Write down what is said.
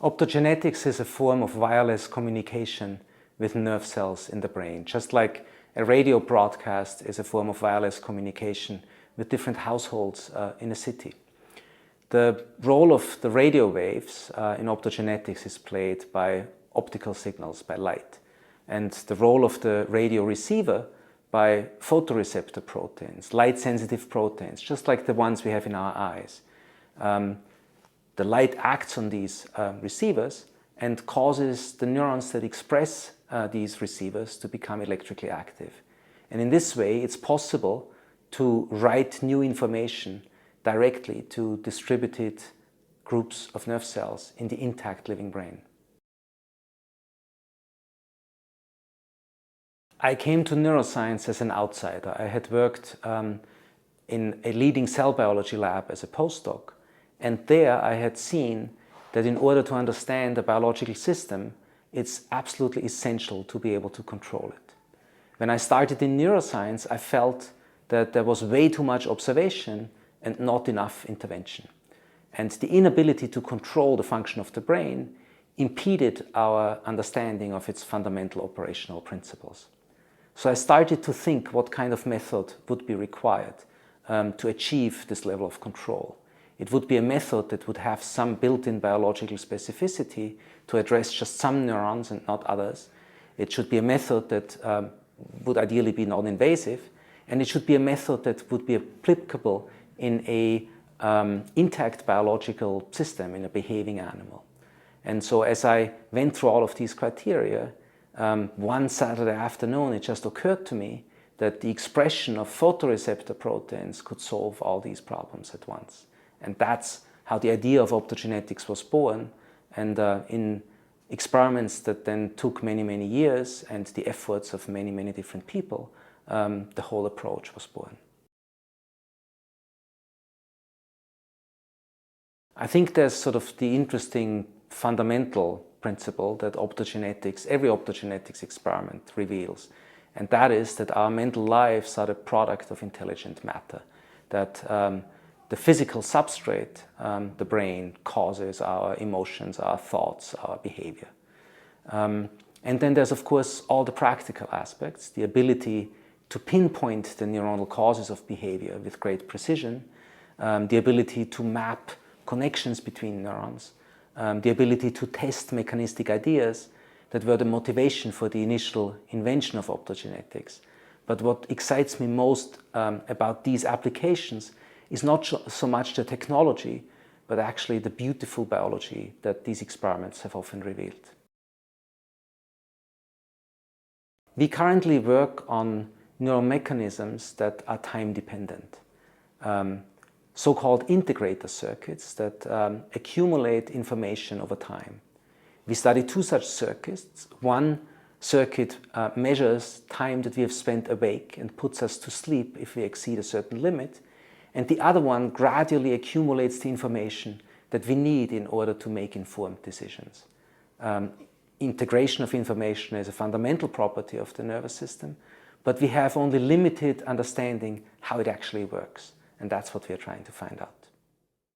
Optogenetics is a form of wireless communication with nerve cells in the brain, just like a radio broadcast is a form of wireless communication with different households in a city. The role of the radio waves in optogenetics is played by optical signals, by light, and the role of the radio receiver by photoreceptor proteins, light-sensitive proteins, just like the ones we have in our eyes. The light acts on these receivers and causes the neurons that express these receivers to become electrically active. And in this way, it's possible to write new information directly to distributed groups of nerve cells in the intact living brain. I came to neuroscience as an outsider. I had worked in a leading cell biology lab as a postdoc, and there I had seen that in order to understand the biological system, it's absolutely essential to be able to control it. When I started in neuroscience, I felt that there was way too much observation and not enough intervention. And the inability to control the function of the brain impeded our understanding of its fundamental operational principles. So I started to think what kind of method would be required to achieve this level of control. It would be a method that would have some built-in biological specificity to address just some neurons and not others. It should be a method that would ideally be non-invasive, and it should be a method that would be applicable in a intact biological system, in a behaving animal. And so as I went through all of these criteria, one Saturday afternoon it just occurred to me that the expression of photoreceptor proteins could solve all these problems at once. And that's how the idea of optogenetics was born. And in experiments that then took many, many years and the efforts of many, many different people, the whole approach was born. I think there's sort of the interesting fundamental principle that optogenetics, every optogenetics experiment reveals, and that is that our mental lives are the product of intelligent matter, that the physical substrate, the brain, causes our emotions, our thoughts, our behavior. And then there's of course all the practical aspects, the ability to pinpoint the neuronal causes of behavior with great precision, the ability to map connections between neurons, the ability to test mechanistic ideas that were the motivation for the initial invention of optogenetics. But what excites me most about these applications is not so much the technology, but actually the beautiful biology that these experiments have often revealed. We currently work on neuromechanisms that are time-dependent. So-called integrator circuits that accumulate information over time. We study two such circuits. One circuit measures time that we have spent awake and puts us to sleep if we exceed a certain limit, and the other one gradually accumulates the information that we need in order to make informed decisions. Integration of information is a fundamental property of the nervous system, but we have only limited understanding how it actually works. And that's what we are trying to find out.